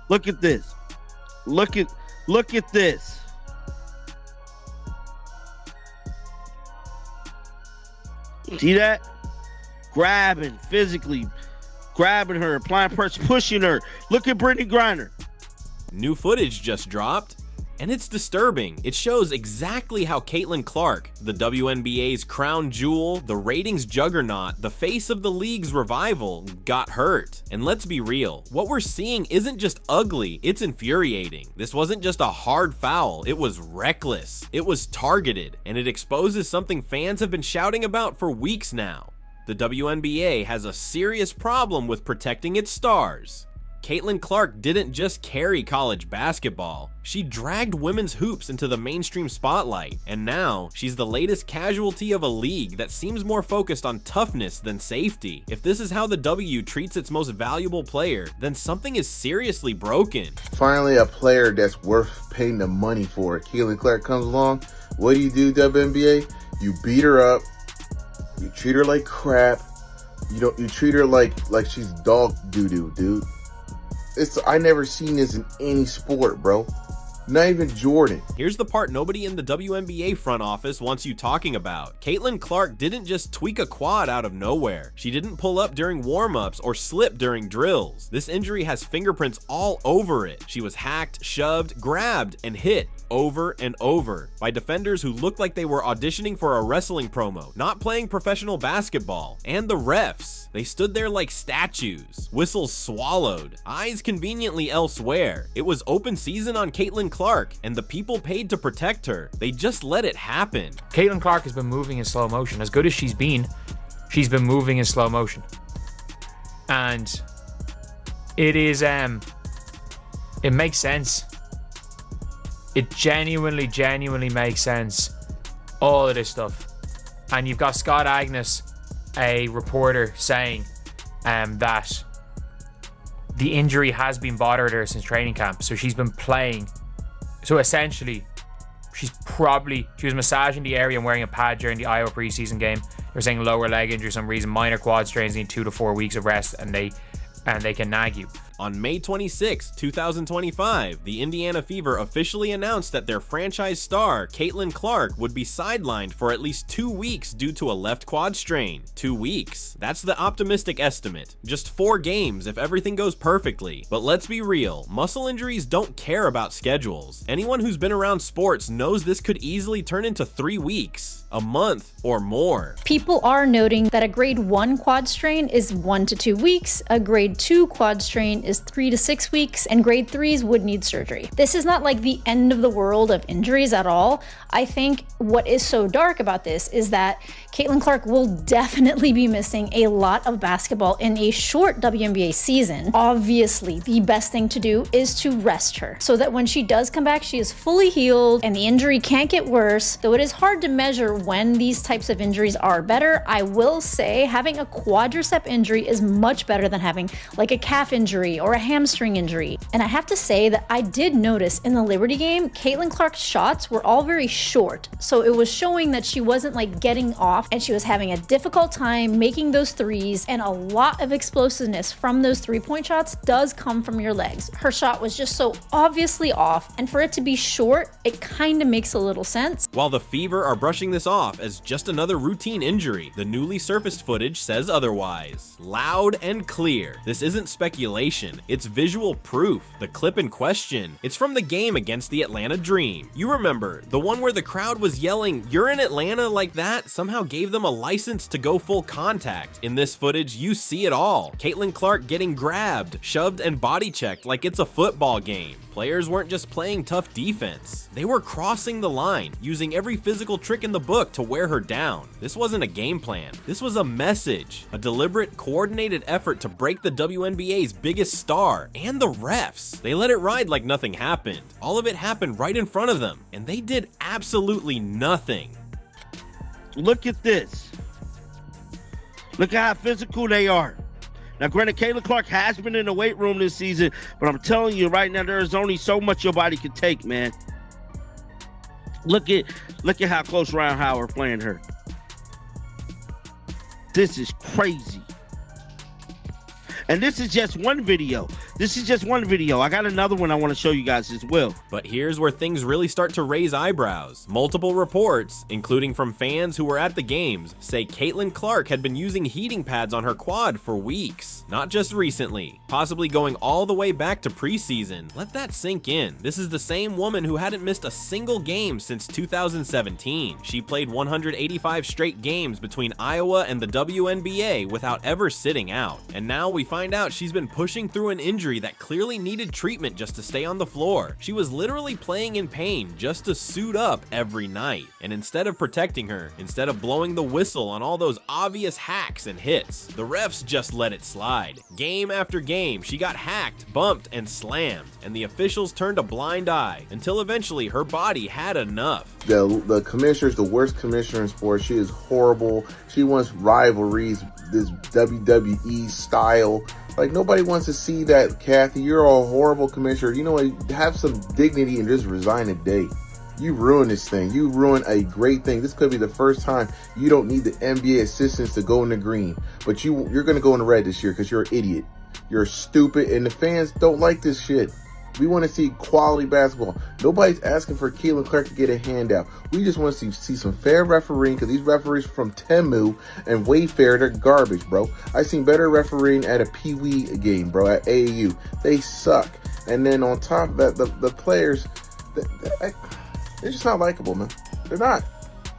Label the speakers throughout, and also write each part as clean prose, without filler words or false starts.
Speaker 1: Look at this. Look at this. See that? Grabbing, physically grabbing her, applying pressure, pushing her. Look at Brittany Griner.
Speaker 2: New footage just dropped, and it's disturbing. It shows exactly how Caitlin Clark, the WNBA's crown jewel, the ratings juggernaut, the face of the league's revival, got hurt. And let's be real, what we're seeing isn't just ugly, it's infuriating. This wasn't just a hard foul, it was reckless. It was targeted, and it exposes something fans have been shouting about for weeks now. The WNBA has a serious problem with protecting its stars. Caitlin Clark didn't just carry college basketball, she dragged women's hoops into the mainstream spotlight, and now she's the latest casualty of a league that seems more focused on toughness than safety. If this is how the W treats its most valuable player, then something is seriously broken.
Speaker 3: Finally, a player that's worth paying the money for. Caitlin Clark comes along. What do, WNBA? You beat her up. You treat her like crap. You treat her like she's dog doo-doo, dude. I never seen this in any sport, bro. Not even Jordan.
Speaker 2: Here's the part nobody in the WNBA front office wants you talking about. Caitlin Clark didn't just tweak a quad out of nowhere. She didn't pull up during warm-ups or slip during drills. This injury has fingerprints all over it. She was hacked, shoved, grabbed, and hit over and over by defenders who looked like they were auditioning for a wrestling promo, not playing professional basketball. And the refs, they stood there like statues, whistles swallowed, eyes conveniently elsewhere. It was open season on Caitlin Clark, and the people paid to protect her, they just let it happen.
Speaker 4: Caitlin Clark has been moving in slow motion. As good as she's been moving in slow motion. And it is, it makes sense. It genuinely makes sense. All of this stuff. And you've got Scott Agnes, a reporter, saying that the injury has been bothering her since training camp. So she's been playing. So essentially, she was massaging the area and wearing a pad during the Iowa preseason game. They're saying lower leg injury for some reason. Minor quad strains need 2 to 4 weeks of rest, and they can nag you.
Speaker 2: On May 26, 2025, the Indiana Fever officially announced that their franchise star, Caitlin Clark, would be sidelined for at least 2 weeks due to a left quad strain. 2 weeks. That's the optimistic estimate. Just 4 games if everything goes perfectly. But let's be real, muscle injuries don't care about schedules. Anyone who's been around sports knows this could easily turn into 3 weeks, a month, or more.
Speaker 5: People are noting that a grade 1 quad strain is 1 to 2 weeks, a grade 2 quad strain is 3 to 6 weeks, and grade 3s would need surgery. This is not like the end of the world of injuries at all. I think what is so dark about this is that Caitlin Clark will definitely be missing a lot of basketball in a short WNBA season. Obviously, the best thing to do is to rest her so that when she does come back, she is fully healed and the injury can't get worse. Though it is hard to measure when these types of injuries are better, I will say having a quadricep injury is much better than having like a calf injury or a hamstring injury. And I have to say that I did notice in the Liberty game, Caitlin Clark's shots were all very short. So it was showing that she wasn't like getting off and she was having a difficult time making those threes, and a lot of explosiveness from those 3-point shots does come from your legs. Her shot was just so obviously off, and for it to be short, it kind of makes a little sense.
Speaker 2: While the Fever are brushing this off as just another routine injury, the newly surfaced footage says otherwise. Loud and clear. This isn't speculation, it's visual proof. The clip in question, it's from the game against the Atlanta Dream. You remember, the one where the crowd was yelling, "You're in Atlanta," like that, somehow gave them a license to go full contact. In this footage, you see it all. Caitlin Clark getting grabbed, shoved, and body checked like it's a football game. Players weren't just playing tough defense. They were crossing the line, using every physical trick in the book to wear her down. This wasn't a game plan. This was a message, a deliberate, coordinated effort to break the WNBA's biggest star and the refs. They let it ride like nothing happened. All of it happened right in front of them, and they did absolutely nothing.
Speaker 1: Look at this. Look at how physical they are. Now, granted, Caitlin Clark has been in the weight room this season, but I'm telling you right now, there is only so much your body can take, man. Look at how close Ryan Howard playing her. This is crazy. And this is just one video. This is just one video. I got another one I want to show you guys as well.
Speaker 2: But here's where things really start to raise eyebrows. Multiple reports, including from fans who were at the games, say Caitlin Clark had been using heating pads on her quad for weeks. Not just recently, possibly going all the way back to preseason. Let that sink in. This is the same woman who hadn't missed a single game since 2017. She played 185 straight games between Iowa and the Wnba without ever sitting out. And now we find out she's been pushing through an injury that clearly needed treatment just to stay on the floor. She was literally playing in pain just to suit up every night. And instead of protecting her, instead of blowing the whistle on all those obvious hacks and hits, the refs just let it slide. Game after game, she got hacked, bumped, and slammed, and the officials turned a blind eye until eventually her body had enough.
Speaker 3: The commissioner's the worst commissioner in sports. She is horrible. She wants rivalries, this WWE style. Like, nobody wants to see that, Kathy. You're a horrible commissioner. You know what? Have some dignity and just resign today. You ruined this thing. You ruined a great thing. This could be the first time you don't need the NBA assistants to go in the green. But you're going to go in the red this year because you're an idiot. You're stupid, and the fans don't like this shit. We want to see quality basketball. Nobody's asking for Caitlin Clark to get a handout. We just want to see some fair refereeing, because these referees from Temu and Wayfair, they're garbage, bro. I've seen better refereeing at a Pee Wee game, bro, at AAU. They suck. And then on top of that, the players, they're just not likable, man. They're not.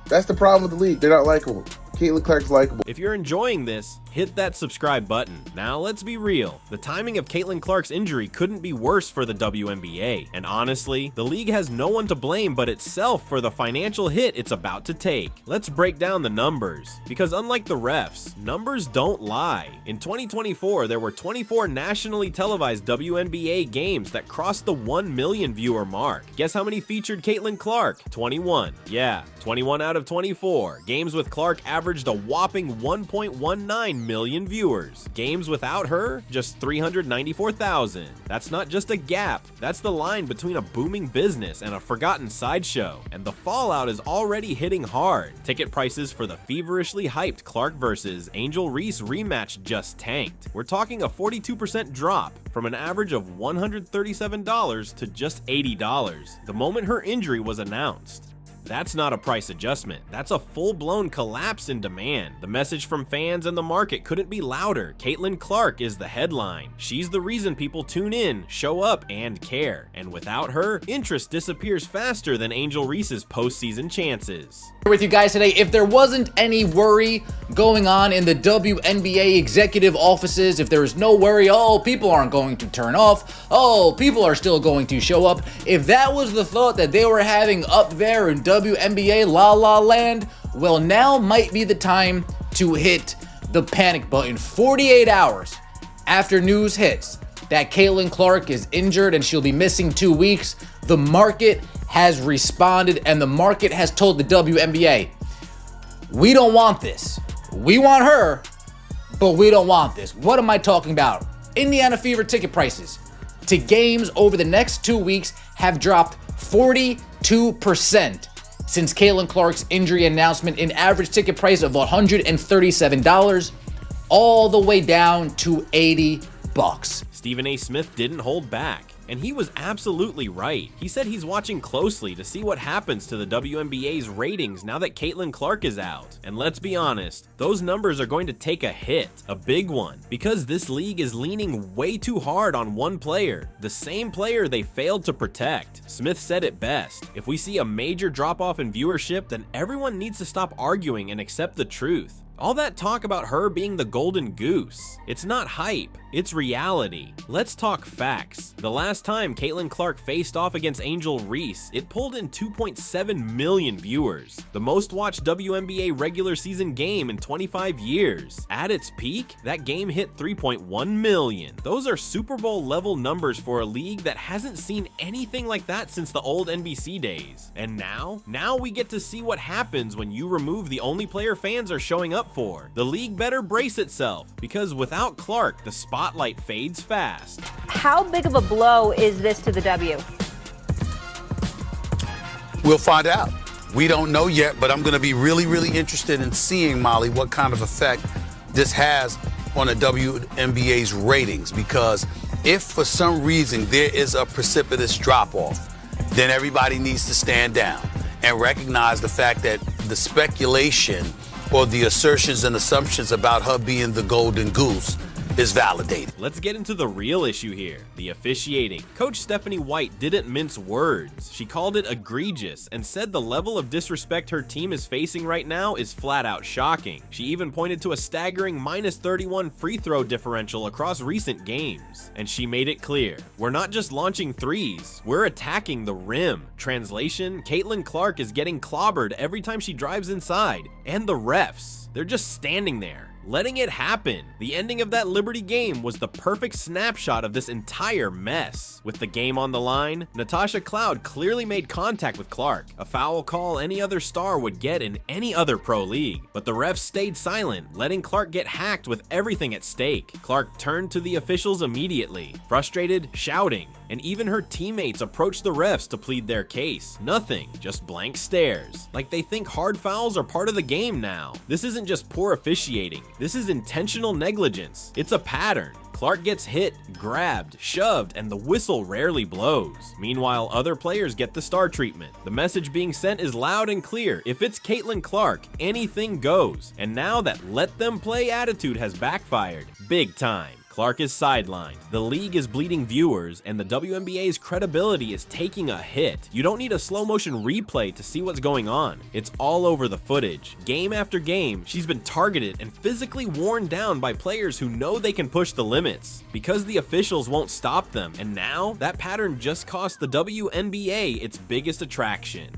Speaker 3: That's the problem with the league. They're not likable. Caitlin Clark's likable.
Speaker 2: If you're enjoying this, hit that subscribe button. Now let's be real. The timing of Caitlin Clark's injury couldn't be worse for the WNBA. And honestly, the league has no one to blame but itself for the financial hit it's about to take. Let's break down the numbers. Because unlike the refs, numbers don't lie. In 2024, there were 24 nationally televised WNBA games that crossed the 1 million viewer mark. Guess how many featured Caitlin Clark? 21. Yeah, 21 out of 24. Games with Clark averaged a whopping 1.19 million viewers. Games without her, just 394,000. That's not just a gap, that's the line between a booming business and a forgotten sideshow. And the fallout is already hitting hard. Ticket prices for the feverishly hyped Clark versus Angel Reese rematch just tanked. We're talking a 42% drop from an average of $137 to just $80 the moment her injury was announced. That's not a price adjustment. That's a full-blown collapse in demand. The message from fans and the market couldn't be louder. Caitlin Clark is the headline. She's the reason people tune in, show up, and care. And without her, interest disappears faster than Angel Reese's postseason chances.
Speaker 6: Here with you guys today. If there wasn't any worry going on in the WNBA executive offices, if there was no worry, oh, people aren't going to turn off, oh, people are still going to show up, if that was the thought that they were having up there in WNBA La La Land, well, now might be the time to hit the panic button. 48 hours after news hits that Caitlin Clark is injured and she'll be missing 2 weeks, the market has responded and the market has told the WNBA, we don't want this. We want her, but we don't want this. What am I talking about? Indiana Fever ticket prices to games over the next 2 weeks have dropped 42% since Caitlin Clark's injury announcement, an average ticket price of $137 all the way down to $80.
Speaker 2: Stephen A. Smith didn't hold back, and he was absolutely right. He said he's watching closely to see what happens to the WNBA's ratings now that Caitlin Clark is out. And let's be honest, those numbers are going to take a hit, a big one, because this league is leaning way too hard on one player, the same player they failed to protect. Smith said it best, if we see a major drop-off in viewership, then everyone needs to stop arguing and accept the truth. All that talk about her being the golden goose, it's not hype, it's reality. Let's talk facts. The last time Caitlin Clark faced off against Angel Reese, it pulled in 2.7 million viewers, the most watched WNBA regular season game in 25 years. At its peak, that game hit 3.1 million. Those are Super Bowl level numbers for a league that hasn't seen anything like that since the old NBC days. And now we get to see what happens when you remove the only player fans are showing up for. The league better brace itself, because without Clark, the spotlight fades fast.
Speaker 7: How big of a blow is this to the W?
Speaker 8: We'll find out. We don't know yet, but I'm going to be really, really interested in seeing, Molly, what kind of effect this has on the WNBA's ratings, because If for some reason there is a precipitous drop-off, then everybody needs to stand down and recognize the fact that the speculation or the assertions and assumptions about her being the golden goose is validated.
Speaker 2: Let's get into the real issue here, the officiating. Coach Stephanie White didn't mince words. She called it egregious and said the level of disrespect her team is facing right now is flat out shocking. She even pointed to a staggering -31 free throw differential across recent games. And she made it clear, we're not just launching threes, we're attacking the rim. Translation, Caitlin Clark is getting clobbered every time she drives inside. And the refs, they're just standing there, letting it happen. The ending of that Liberty game was the perfect snapshot of this entire mess. With the game on the line, Natasha Cloud clearly made contact with Clark, a foul call any other star would get in any other pro league. But the refs stayed silent, letting Clark get hacked with everything at stake. Clark turned to the officials immediately, frustrated, shouting, and even her teammates approached the refs to plead their case. Nothing, just blank stares, like they think hard fouls are part of the game now. This isn't just poor officiating, this is intentional negligence. It's a pattern. Clark gets hit, grabbed, shoved, and the whistle rarely blows. Meanwhile, other players get the star treatment. The message being sent is loud and clear. If it's Caitlin Clark, anything goes. And now that let them play attitude has backfired, big time. Clark is sidelined, the league is bleeding viewers, and the WNBA's credibility is taking a hit. You don't need a slow motion replay to see what's going on. It's all over the footage. Game after game, she's been targeted and physically worn down by players who know they can push the limits, because the officials won't stop them. And now, that pattern just cost the WNBA its biggest attraction.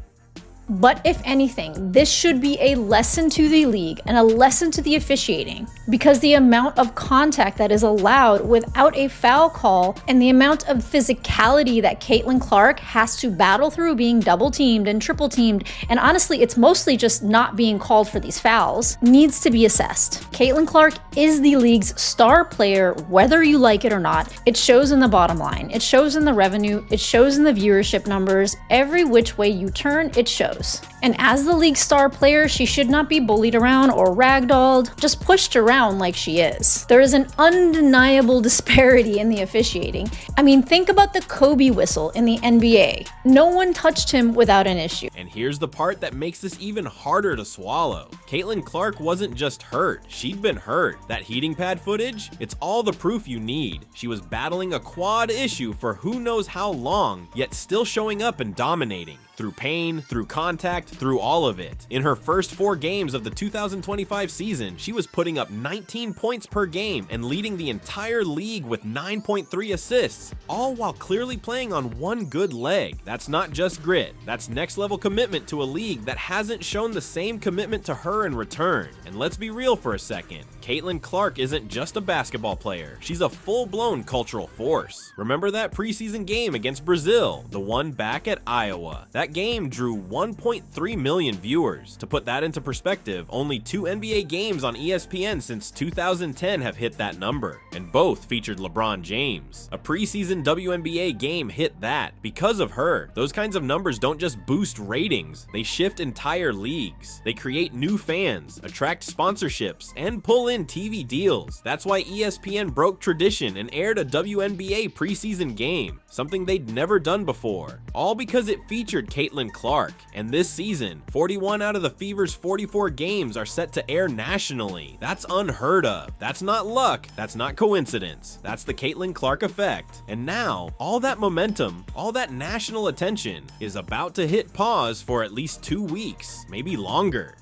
Speaker 5: But if anything, this should be a lesson to the league and a lesson to the officiating, because the amount of contact that is allowed without a foul call and the amount of physicality that Caitlin Clark has to battle through being double teamed and triple teamed, and honestly it's mostly just not being called for these fouls, needs to be assessed. Caitlin Clark is the league's star player, whether you like it or not. It shows in the bottom line, it shows in the revenue, it shows in the viewership numbers. Every which way you turn, it shows. And as the league's star player, she should not be bullied around or ragdolled, just pushed around like she is. There is an undeniable disparity in the officiating. I mean, think about the Kobe whistle in the NBA. No one touched him without an issue.
Speaker 2: And here's the part that makes this even harder to swallow. Caitlin Clark wasn't just hurt, she'd been hurt. That heating pad footage, it's all the proof you need. She was battling a quad issue for who knows how long, yet still showing up and dominating. Through pain, through contact, through all of it. In her first 4 games of the 2025 season, she was putting up 19 points per game and leading the entire league with 9.3 assists, all while clearly playing on one good leg. That's not just grit, that's next level commitment to a league that hasn't shown the same commitment to her in return. And let's be real for a second, Caitlin Clark isn't just a basketball player, she's a full-blown cultural force. Remember that preseason game against Brazil, the one back at Iowa? That game drew 1.3 million viewers. To put that into perspective, only 2 NBA games on ESPN since 2010 have hit that number, and both featured LeBron James. A preseason WNBA game hit that because of her. Those kinds of numbers don't just boost ratings, they shift entire leagues. They create new fans, attract sponsorships, and pull in TV deals. That's why ESPN broke tradition and aired a WNBA preseason game, something they'd never done before, all because it featured Caitlin Clark. And this season, 41 out of the Fever's 44 games are set to air nationally. That's unheard of. That's not luck. That's not coincidence. That's the Caitlin Clark effect. And now, all that momentum, all that national attention is about to hit pause for at least 2 weeks, maybe longer.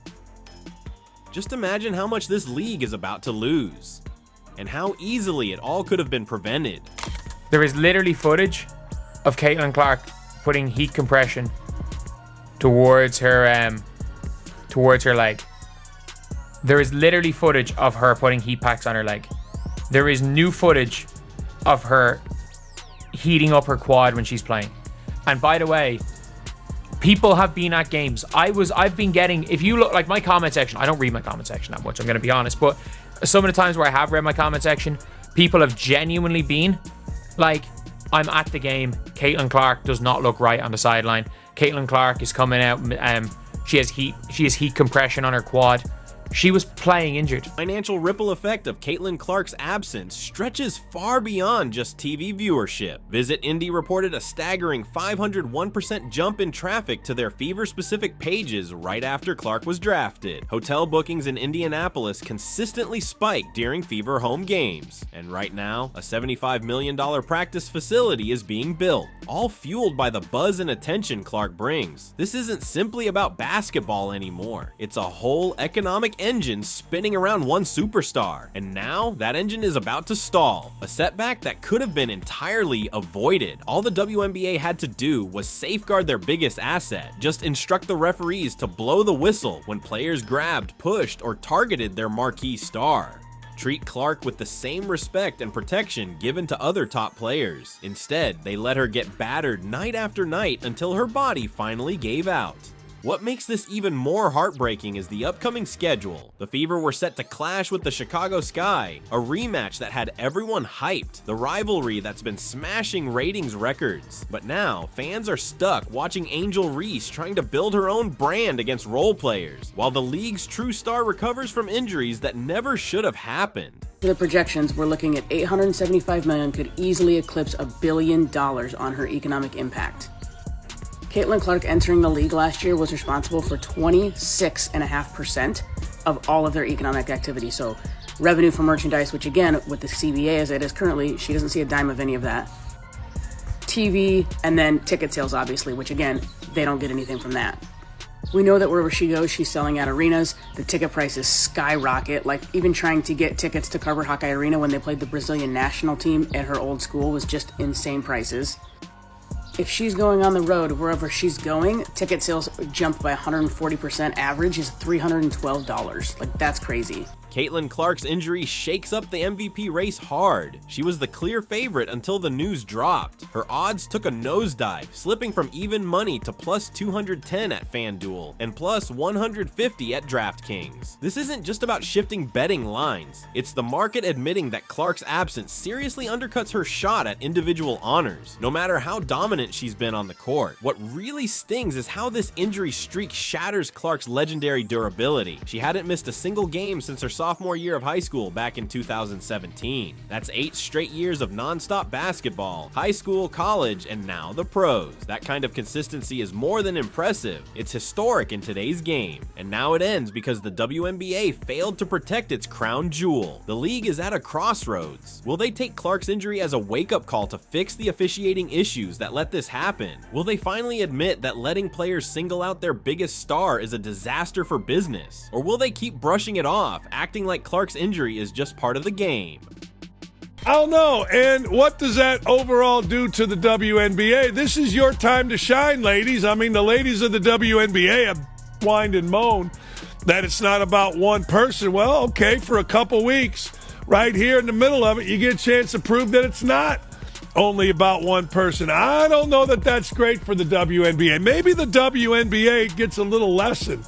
Speaker 2: Just imagine how much this league is about to lose, and how easily it all could have been prevented.
Speaker 4: There is literally footage of Caitlin Clark putting heat compression towards her leg. There is literally footage of her putting heat packs on her leg. There is new footage of her heating up her quad when she's playing. And by the way, people have been at games. I've been getting, if you look, like my comment section, I don't read my comment section that much, I'm gonna be honest, but some of the times where I have read my comment section, people have genuinely been like, I'm at the game, Caitlin Clark does not look right on the sideline. Caitlin Clark is coming out, she has heat compression on her quad. She was playing injured.
Speaker 2: Financial ripple effect of Caitlin Clark's absence stretches far beyond just TV viewership. Visit Indy reported a staggering 501% jump in traffic to their Fever-specific pages right after Clark was drafted. Hotel bookings in Indianapolis consistently spiked during Fever home games. And right now, a $75 million practice facility is being built, all fueled by the buzz and attention Clark brings. This isn't simply about basketball anymore. It's a whole economic engine spinning around one superstar. And now, that engine is about to stall. A setback that could have been entirely avoided. All the WNBA had to do was safeguard their biggest asset. Just instruct the referees to blow the whistle when players grabbed, pushed, or targeted their marquee star. Treat Clark with the same respect and protection given to other top players. Instead, they let her get battered night after night until her body finally gave out. What makes this even more heartbreaking is the upcoming schedule. The Fever were set to clash with the Chicago Sky, a rematch that had everyone hyped, the rivalry that's been smashing ratings records. But now, fans are stuck watching Angel Reese trying to build her own brand against role players, while the league's true star recovers from injuries that never should have happened.
Speaker 9: The projections, we're looking at $875 million could easily eclipse $1 billion on her economic impact. Caitlin Clark entering the league last year was responsible for 26.5% of all of their economic activity. So revenue from merchandise, which again, with the CBA as it is currently, she doesn't see a dime of any of that. TV, and then ticket sales, obviously, which again, they don't get anything from that. We know that wherever she goes, she's selling out arenas. The ticket prices skyrocket. Like even trying to get tickets to Carver Hawkeye Arena when they played the Brazilian national team at her old school was just insane prices. If she's going on the road, wherever she's going, ticket sales jumped by 140%. Average is $312. Like, that's crazy.
Speaker 2: Caitlin Clark's injury shakes up the MVP race hard. She was the clear favorite until the news dropped. Her odds took a nosedive, slipping from even money to plus 210 at FanDuel and plus 150 at DraftKings. This isn't just about shifting betting lines. It's the market admitting that Clark's absence seriously undercuts her shot at individual honors, no matter how dominant she's been on the court. What really stings is how this injury streak shatters Clark's legendary durability. She hadn't missed a single game since her sophomore year of high school back in 2017. That's 8 straight years of non-stop basketball, high school, college, and now the pros. That kind of consistency is more than impressive. It's historic in today's game. And now it ends because the WNBA failed to protect its crown jewel. The league is at a crossroads. Will they take Clark's injury as a wake-up call to fix the officiating issues that let this happen? Will they finally admit that letting players single out their biggest star is a disaster for business? Or will they keep brushing it off, acting like Clark's injury is just part of the game?
Speaker 10: I don't know. And what does that overall do to the WNBA? This is your time to shine, ladies. I mean, the ladies of the WNBA have whined and moaned that it's not about one person. Well, okay, for a couple weeks, right here in the middle of it, you get a chance to prove that it's not only about one person. I don't know that that's great for the WNBA. Maybe the WNBA gets a little lesson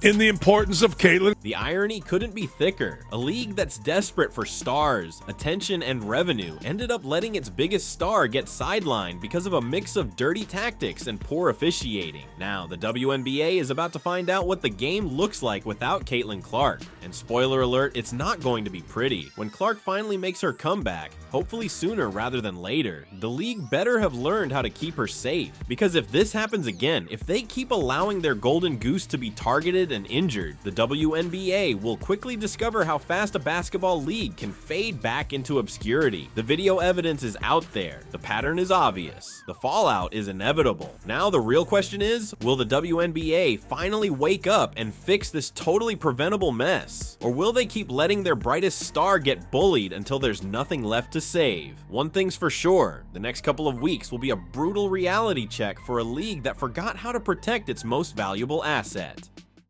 Speaker 10: in the importance of Caitlin.
Speaker 2: The irony couldn't be thicker. A league that's desperate for stars, attention, and revenue ended up letting its biggest star get sidelined because of a mix of dirty tactics and poor officiating. Now, the WNBA is about to find out what the game looks like without Caitlin Clark. And spoiler alert, it's not going to be pretty. When Clark finally makes her comeback, hopefully sooner rather than later, the league better have learned how to keep her safe. Because if this happens again, if they keep allowing their golden goose to be targeted and injured, the WNBA will quickly discover how fast a basketball league can fade back into obscurity. The video evidence is out there. The pattern is obvious. The fallout is inevitable. Now the real question is, will the WNBA finally wake up and fix this totally preventable mess? Or will they keep letting their brightest star get bullied until there's nothing left to save? One thing's for sure, the next couple of weeks will be a brutal reality check for a league that forgot how to protect its most valuable asset.